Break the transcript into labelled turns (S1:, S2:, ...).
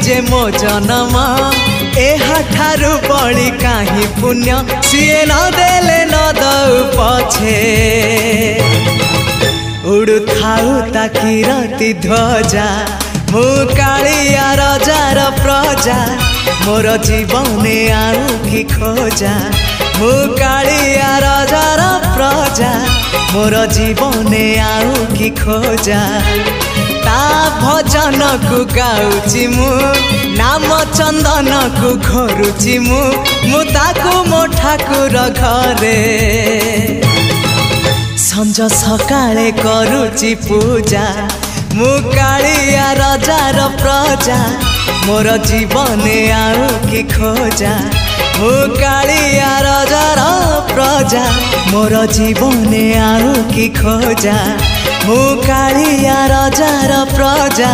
S1: जे मो जन्म एहा ठारू बड़ी काहि पुण्य सीए न देले न दऊ पछे उड़ु थाऊ ताकि रति ध्वजा मु कालिया रजार प्रजा मोर जीवने आउ कि खोजा मु कालिया रजार प्रजा मोर जीवने आउ कि खोजा ता भजन को गाउची मु नाम चंदन को घरुची मु ताकू मो ठाकुर घरे संज सकाळे करूची पूजा मु कालिया रजार प्रजा मोर जीवने आउ कि खोजा मु कालिया रजार प्रजा मोर जीवने आउ कि खोजा मु कालिया रजार प्रजा।